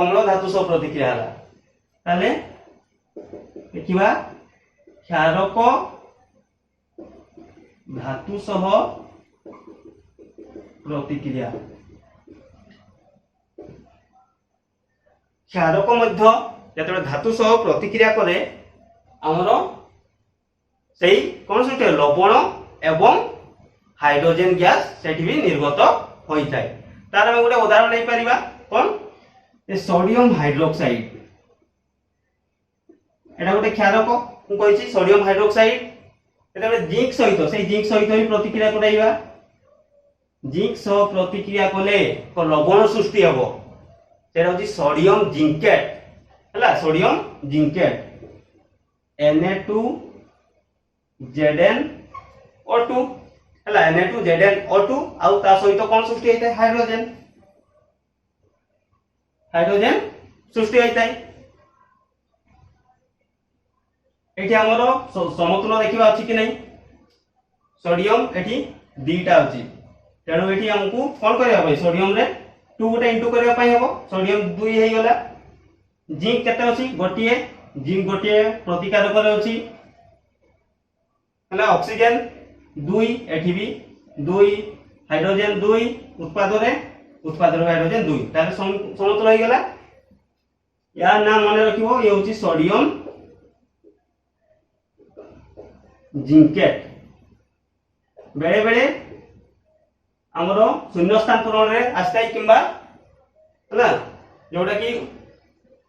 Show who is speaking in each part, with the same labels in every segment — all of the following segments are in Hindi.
Speaker 1: अम्ल धातु सह प्रतिक्रिया हला ताले देखिबा क्षारक धातु सह प्रतिक्रिया क्षारक मध्य जतबे धातु सह प्रतिक्रिया करे हमर सेही कोन सटे लवण एवं हाइड्रोजन गैस सेठी भी निर्गत होई थाए तार हम गोटे उदाहरण नै परिबा कोन ए सोडियम हाइड्रोक्साइड एटा गोटे क्षारक मु कहिछि सोडियम हाइड्रोक्साइड एटा गोटे जिंक सहित सेही जिंक सहित ही प्रतिक्रिया कराइबा जिंक सह प्रतिक्रिया कले को लवण सृष्टि हबो सेटा होछि सोडियम जिंकेट हला सोडियम जिंकेट Na2Zn O2 हला Na2Zn O2 आउ ता सहित कोन सृष्टि हेतै हाइड्रोजन हाइड्रोजन सृष्टि हेतै एठी हमरो समतुल देखिबा अछि कि नै सोडियम एठी दीटा अछि तेणु एठी हमकु कोन करबा भाई सोडियम रे 2 गोटे इंटू करबा पई हबो सोडियम 2 हे गेला जिंक केते अछि गोटिए जिंक गोटिए प्रतिकारक रे अछि हला ऑक्सीजन 2 एठी भी 2 हाइड्रोजन 2 उत्पादन हाइड्रोजन 2 तार समतुल हे गेला या नाम माने रखिबो ये होछि सोडियम जिंकेट बेले बेले हमरो शून्य स्थान पूरण रे आस्ताई किंबा हला जोटा कि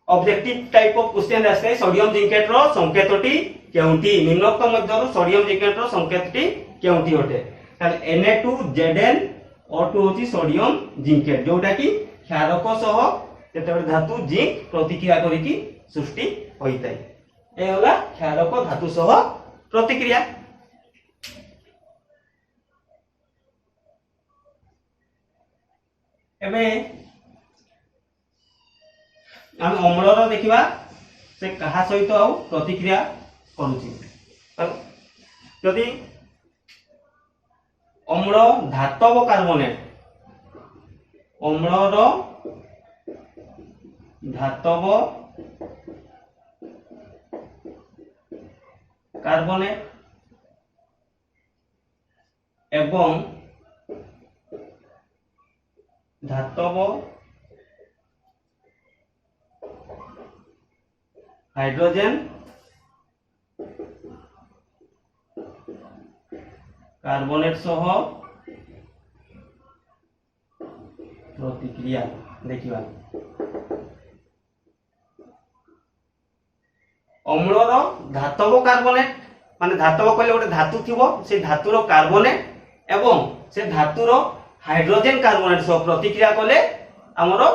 Speaker 1: ऑब्जेक्टिव टाइप ऑफ क्वेश्चन आस्ताई सोडियम जिंकेट रो संकेतटी केउंटी निम्नोक्त मध्यरु सोडियम जिंकेट रो संकेतटी केउंटी होते ताले Na2Zn O2 होची सोडियम जिंकेट जोटा कि क्षारक सह जेतेबे धातु जिंक प्रतिक्रिया करी कि सृष्टि होइताय ए होला क्षारक धातु सह प्रतिक्रिया एबे हम अम्लर देखिबा से कहा सहित आउ प्रतिक्रिया करूची यदि अम्ल धातव कार्बोनेट अम्लर धातव कार्बोनेट एवं धातव हाइड्रोजन कार्बोनेट सह प्रतिक्रिया देखिबा अम्लर धातव कार्बोनेट माने धातव कहले गोटे धातु थिबो से धातुर कार्बोनेट एवं से धातुर हाइड्रोजन कार्बोनेट सह प्रतिक्रिया कले हमरो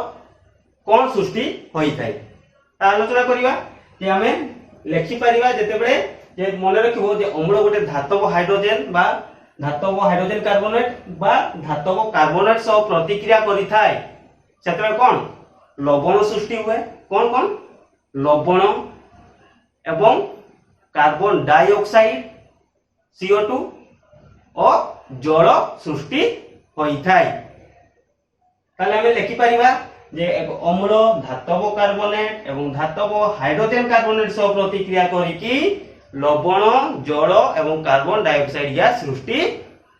Speaker 1: कोन सृष्टि होई थाय ता आलोचना करिवा जे हमें लेखि परिवा जेतेबेले जे मने रखिबो जे अम्ल गोटे धातव हाइड्रोजन बा धातव हाइड्रोजन कार्बोनेट बा धातव कार्बोनेट सह प्रतिक्रिया करि थाय सेतबे कोन लवण सृष्टि हुए कोन कोन लवण एवं कार्बन डाइऑक्साइड CO2 और जल सृष्टि होई थाय ताले हमें लेखि परिबा जे एक अम्ल धातव कार्बोनेट एवं धातव हाइड्रोजन कार्बोनेट सह प्रतिक्रिया करी कि लवण जल एवं कार्बन डाइऑक्साइड गैस सृष्टि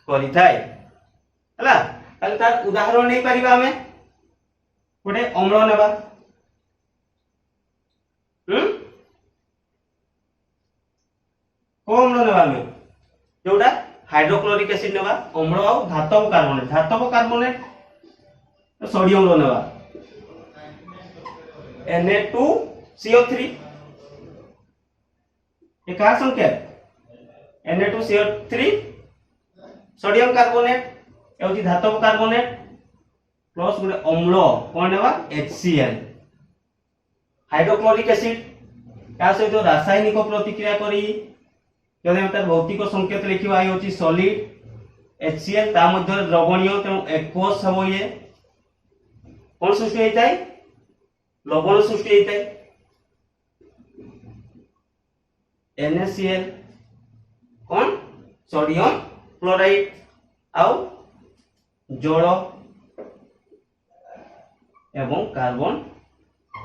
Speaker 1: करि थाय हला ताले तार उदाहरण नै परिबा हमें गोटे अम्ल नेबा को अम्ल नेबा हमें जोटा हाइड्रोक्लोरिक एसिड नेबा अम्ल आ धातव कार्बोनेट सोडियम रो नेबा Na2CO3 ये का संकेत Na2CO3 सोडियम कार्बोनेट एवं धातव कार्बोनेट प्लस गोटे अम्ल कोन नेबा HCl हाइड्रोक्लोरिक एसिड का सहित रासायनिक प्रतिक्रिया करी जदि तार भौतिक संकेत लिखिबा ये होची सॉलिड HCl ता मध्य द्रवणीय तेणु एक्वस हबो ये कोन सृष्टि हेताय लवण सृष्टि हेताय NaCl कोन सोडियम क्लोराइड आउ जल एवं कार्बन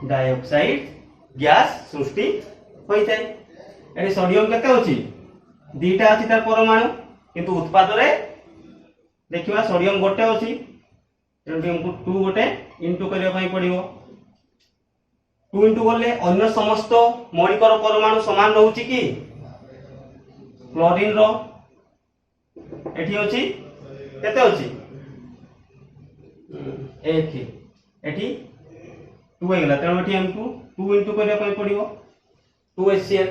Speaker 1: डाइऑक्साइड गैस सृष्टि होई थाए। एटी सोडियम केते होची दीटा अछि तार परमाणु किंतु उत्पाद रे देखिबा सोडियम गोटे होची तेणु हमको 2 गोटे इनटू करिया पई पड़िबो 2 इनटू बोले अन्य समस्त मौलिकर परमाणु समान रहउची कि क्लोरीन रो एठी होची केते होची 1 एठी 2 हेगला तेणु एठी हमको 2 इनटू करिया पई पड़िबो 2HCl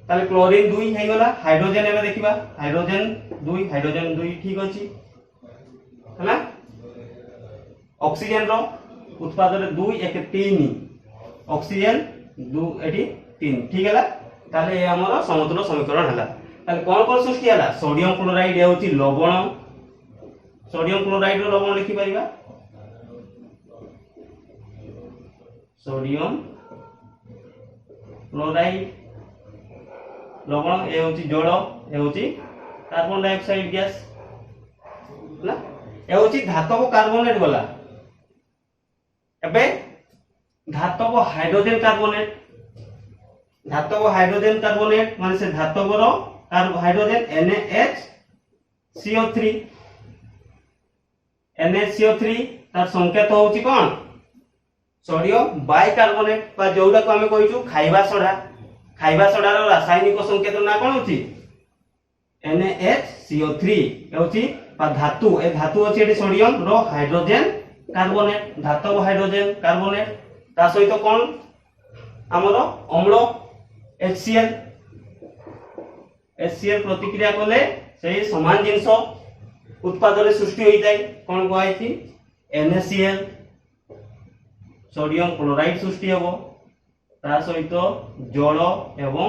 Speaker 1: ताले क्लोरीन 2 हे गला हाइड्रोजन एबे देखिबा हाइड्रोजन 2 ठीक अछि हला ऑक्सीजन रो उत्पाद रे 2 1 3 ऑक्सीजन 2 एठी 3 ठीक हला ताले ए हमर समतुल्य समीकरण हला ताले कोन सृष्टि हला सोडियम क्लोराइड ए होची लवण सोडियम क्लोराइड रो लवण लिखि परिबा सोडियम क्लोराइड लवण ए होची जल ए होची कार्बन डाइऑक्साइड गैस ना ए होची धातव कार्बोनेट वाला एबे धातव हाइड्रोजन कार्बोनेट माने से धातव रो हाइड्रोजन NaHCO3 तार संकेत होची कोन सोडियम बाइकार्बोनेट बा जोडा को हमें कहिचु खाइबा सोडा रो रासायनिक संकेत ना कोन होची NaHCO3 होची बा धातु ए धातु अछि एटी सोडियम रो हाइड्रोजन कार्बोनेट धातव हाइड्रोजन कार्बोनेट ता सहित कोन हमरो अम्ल HCl प्रतिक्रिया कोले सेही समान जिंस उत्पाद रे सृष्टि होई जाय कोन कहै छी NaCl सोडियम क्लोराइड सृष्टि हबो ता सहित जल एवं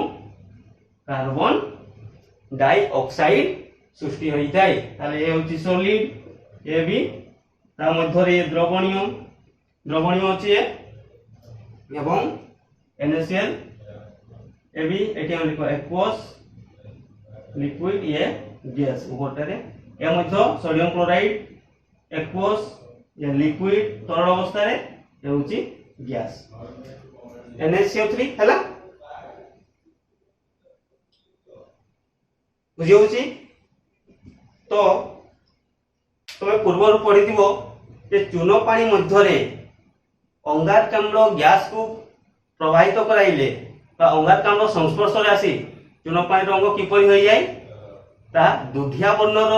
Speaker 1: कार्बन डाइऑक्साइड सृष्टि होई जाय ताले ए होची सॉलिड ए भी ता मध्य रे द्रवणीय अछि एवं NaCl ए भी एटी हम लिखो एक्वस लिक्विड ये गैस उभरटे ए मध्य सोडियम क्लोराइड एक्वस या लिक्विड तरल अवस्था रे ए होची गैस NaCO3 हला बुझी होची तो तमे पूर्व पढ़ी दिबो जे चूनो पानी मध्य रे अंगारकाम्ल गैस को प्रवाहित कराइले बा अंगारकाम्ल संस्पर्श रे आसी चूनो पानी रंग किपरि होई जाय ता दुधिया वर्णर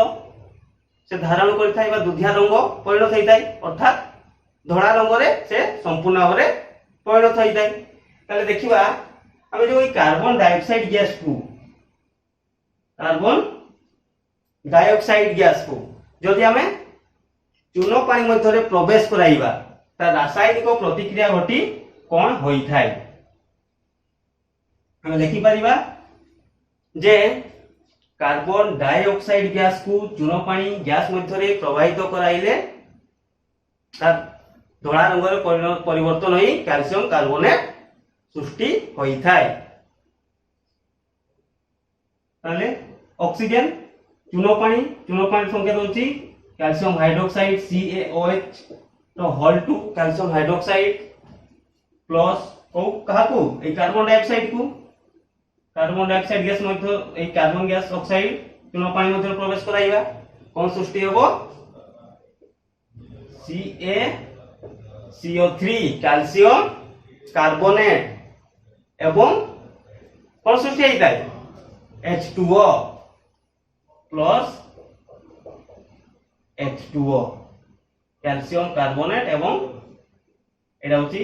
Speaker 1: से धारण करि थाई बा दुधिया रंग परिणत होई थाई अर्थात धड़ा रंग रे से संपूर्ण भाव रे परिणत होई थाई ताले देखिबा हमें जो कार्बन डाइऑक्साइड गैस को जदि हमें चूनो पानी मध्य रे प्रवेश कराइबा ता रासायनिक प्रतिक्रिया घटी कोन होई थाई हमें देखि परिबा जे कार्बन डाइऑक्साइड गैस को चूनो पानी गैस मध्य रे प्रवाहित कराइले ता धड़ा रंग रे परिवर्तन होई कैल्शियम कार्बोनेट सृष्टि होई थाई ताले ऑक्सीजन चूनो पानी संकेत होची कैल्शियम हाइड्रोक्साइड CaOH तो होल 2 कैल्शियम हाइड्रोक्साइड प्लस ओ कहा को ए कार्बन डाइऑक्साइड गैस मध्य ए कार्बन गैस ऑक्साइड चूनो पानी मध्य प्रवेश कराइबा कोन सृष्टि हेबो CaCO3 कैल्शियम कार्बोनेट एवं कोन सृष्टि हेइताय H2O plus H2O calcium carbonate एवं एटा होची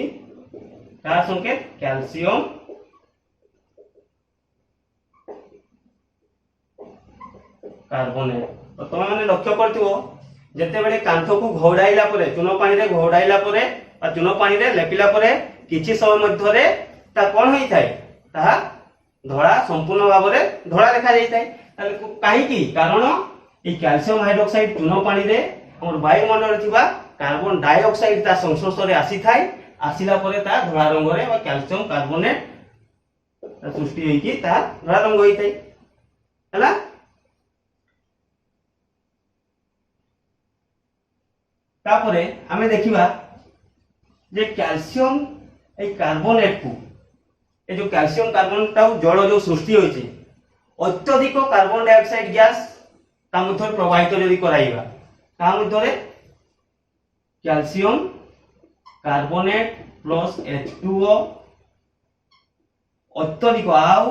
Speaker 1: का संकेत कैल्शियम कार्बोनेट तो तुम माने लक्ष्य करथिबो जते बेले कांथ को घोड़ाइला परे चूनो पानी रे घोड़ाइला परे आ चूनो पानी रे लेपिला परे किछि समय मध्य रे ता कोन होई थाय ता धड़ा संपूर्ण भाव रे धड़ा देखा जाई थाय ताले काहे की कारण ए कैल्शियम हाइड्रोक्साइड चूनो पानी रे हमर वायुमंडल रे थिबा कार्बन डाइऑक्साइड ता संस्पर्श रे आसी थाय आसिला परे ता धड़ा रंग रे बा कैल्शियम कार्बोनेट सृष्टि होई की ता धड़ा रंग होई थाय हला तापरे हमें देखिबा जे कैल्शियम এই কার্বনেট কু এই যে ক্যালসিয়াম কার্বনটা জল যে সৃষ্টি হয়েছে অত্যধিক কার্বন ডাইঅক্সাইড গ্যাস তা মধ্যে প্রবাহিত যদি করাইবা তা মধ্যে ক্যালসিয়াম কার্বনেট প্লস H2O অত্যধিক আউ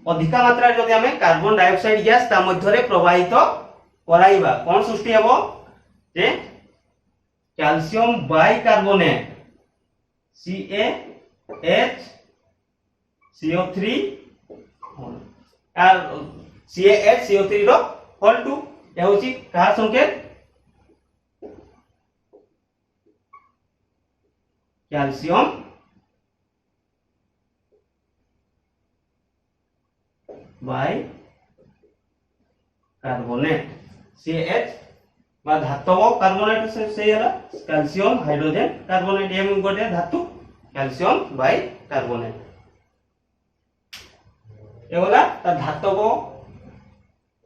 Speaker 1: अधिक मात्रा जदि आमे कार्बन डाइऑक्साइड गैस ता मध्यरे प्रवाहित कराइबा कोन सृष्टि हेबो जे कैल्शियम बाइकार्बोनेट CaH CO3 आर CaH CO3 रो होल 2 ए होची का संकेत कैल्शियम बाय कार्बोनेट CH बा धातव कार्बोनेट से हला कैल्शियम हाइड्रोजन कार्बोनेट एम गोटे धातु कैल्शियम बाय कार्बोनेट एवला ता धातव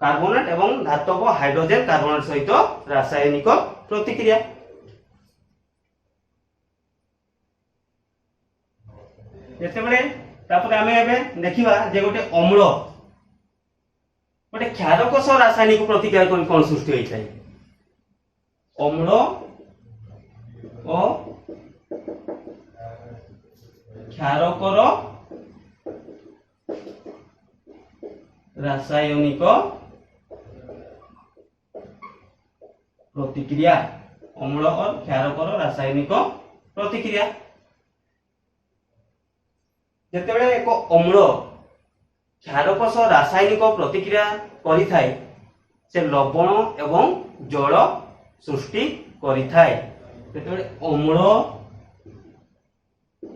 Speaker 1: कार्बोनेट एवं धातव हाइड्रोजन कार्बोनेट सहित रासायनिक प्रतिक्रिया जेतेबेले तापर आमे एबे देखिबा जे गोटे अम्ल गोटे क्षारक सह रासायनिक प्रतिक्रिया कौन सृष्टि होता है अम्ल और क्षारकर रासायनिक प्रतिक्रिया अम्ल और क्षारकर रासायनिक प्रतिक्रिया जेतेबेले एक अम्ल क्षारक सह रासायनिक प्रतिक्रिया करि थाए से लवण एवं जल सृष्टि करि थाए जेतेबेले अम्ल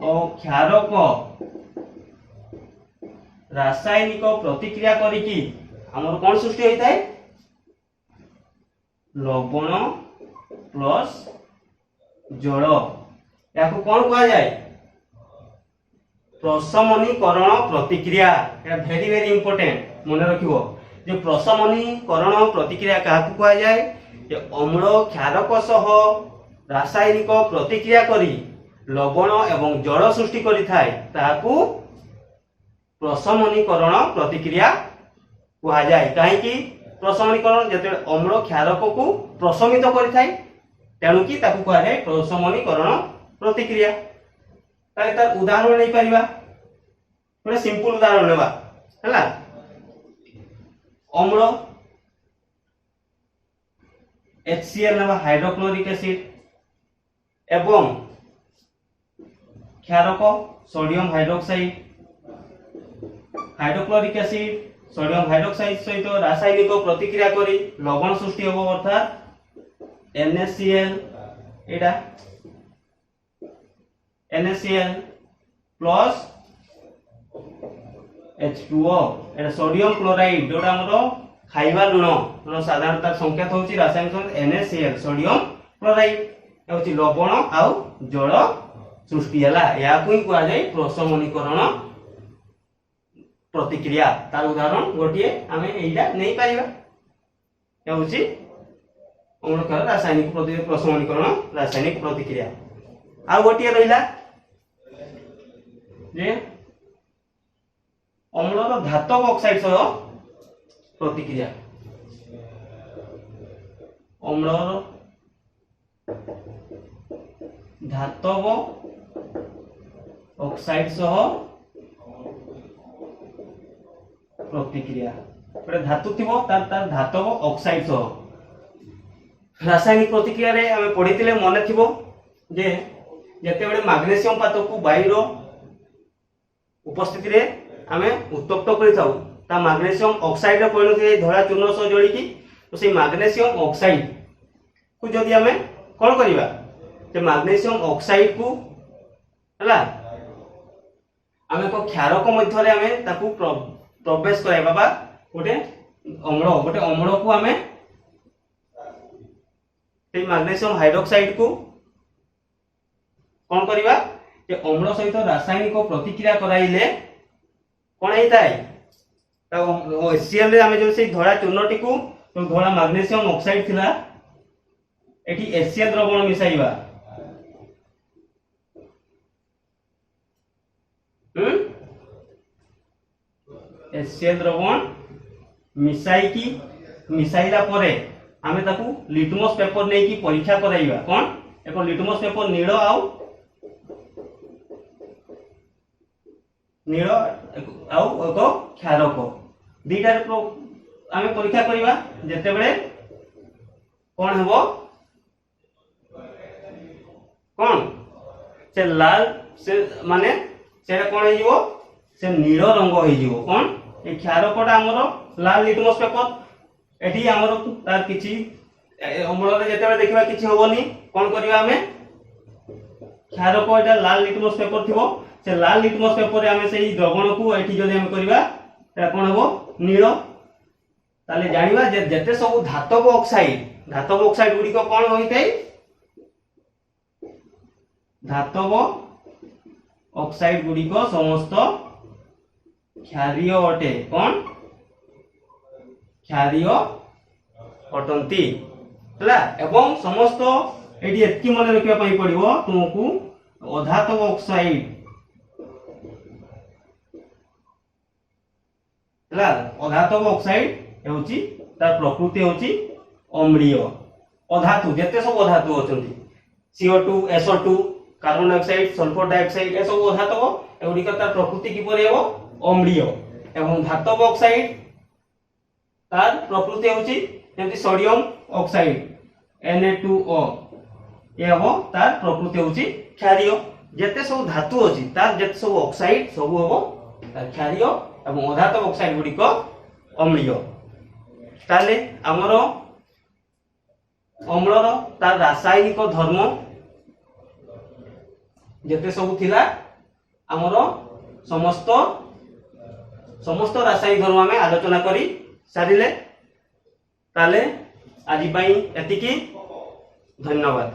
Speaker 1: और क्षारक रासायनिक प्रतिक्रिया करिकी हमर कोन सृष्टि होई थाए लवण प्लस जल याको कोन कहा जाए प्रशमनीकरण प्रतिक्रिया वेरी वेरी इंपोर्टेंट मन रखिबो जे प्रशमनीकरण प्रतिक्रिया काहाकू कहा जाए जे अम्ल क्षारक सह रासायनिक प्रतिक्रिया करी लवण एवं जल सृष्टि करि थाए ताहाकू प्रशमनीकरण प्रतिक्रिया कहा जाए काहे कि प्रशमनीकरण जते अम्ल क्षारक को प्रशमित करि थाए तेणु कि ताकू कहा जाए प्रशमनीकरण प्रतिक्रिया ताले तार उदाहरण नहीं परिबा थोड़ा सिंपल उदाहरण लेबा हला अम्ल HCl नेबा हाइड्रोक्लोरिक एसिड एवं क्षारक sodium hydroxide hydrochloric acid sodium hydroxide सहित रासायनिक प्रतिक्रिया करी लवण सृष्टि होबो अर्थात NaCl एटा NaCl प्लस H2O एटा सोडियम क्लोराइड जोटा हमरो खाइबा लुण साधारणतः संकेत होची रासायनिक संकेत NaCl सोडियम क्लोराइड होची लवण आउ जल सृष्टि हला या कोई कहा जाय प्रशमनीकरण प्रतिक्रिया तार उदाहरण गोटिए आमे एइला नै पाइबा या होची अम्लक्षार रासायनिक प्रतिक्रिया प्रशमनीकरण रासायनिक प्रतिक्रिया आ गोटिए रहिला जे अम्लर धातव ऑक्साइड सह प्रतिक्रिया अम्लर धातव ऑक्साइड सह प्रतिक्रिया गोटे धातु थिबो तार धातव ऑक्साइड सह रासायनिक प्रतिक्रिया रे आमे पढितिले मने थिबो जे जेतेबेले मैग्नीशियम पात को वायु रो उपस्थिति रे आमे उत्तप्त करि थाउ ता मैग्नीशियम ऑक्साइड रे परिणत हे धरा चूर्ण सह जोड़ी की तो से मैग्नीशियम ऑक्साइड को जदि आमे कोन करिबा जे मैग्नीशियम ऑक्साइड को हला आमे को क्षारक मध्य रे आमे ताकू प्रवेश कराइबा बा गोटे अम्ल को आमे से मैग्नीशियम हाइड्रोक्साइड को कोन करिबा जे अम्ल सहित रासायनिक प्रतिक्रिया कराइले कोन हेताय ता HCl रे आमे जो से धड़ा चूर्णटी को तो धड़ा मैग्नीशियम ऑक्साइड थिला एठी HCl द्रवण मिसाइबा HCl द्रवण मिसाई की मिसाइला परे आमे ताकू लिटमस पेपर नै की परीक्षा कराइबा कोन एको लिटमस पेपर नीळ आउ एको क्षारक दीटार आमे परीक्षा करिबा जेते बेले कोन हेबो कोन से लाल से माने सेटा कोन हे जीवो से नील रंग हे जीवो कोन ए क्षारकटा हमरो लाल लिटमस पेपर एठी हमरो तार किछि अम्ल रे जेते बेले देखिबा किछि होबोनी कोन करिबा हमें क्षारक एटा लाल लिटमस पेपर थिबो से लाल लिटमस पेपर रे हमें सेही द्रवण को एठी जदि हम करिबा एटा कोन हेबो नील ताले जानिबा जे जेते सब धातव ऑक्साइड गुडी को कोन होइतै धातव ऑक्साइड गुडी को समस्त क्षारीय अटे कोन क्षारीय अटंती हला एवं समस्त एडी एतकी मन रखिया पई पड़िबो तुमको अधातव ऑक्साइड हला अधातव ऑक्साइड हेउची तार प्रकृति हेउची अम्लीय अधातु जेते सब अधातु अछंती CO2 SO2 carbon dioxide sulphur dioxide ए सब अधातव एगुडी का तार प्रकृति किपरि हेबो अम्लीय एवं धातव ऑक्साइड तार प्रकृति होची जेंति सोडियम ऑक्साइड Na2O ए हेबो तार प्रकृति होची क्षारीय जेते सब धातु अछि तार जेते सब ऑक्साइड सब हेबो तार क्षारीय एवं अधातव ऑक्साइड गुडी को अम्लीय ताले हमरो अम्लर तार रासायनिक धर्म जेते सब थिला हमरो समस्त रासायनिक धर्म में आलोचना करी सारिले ताले आजि पई एतिकी धन्यवाद।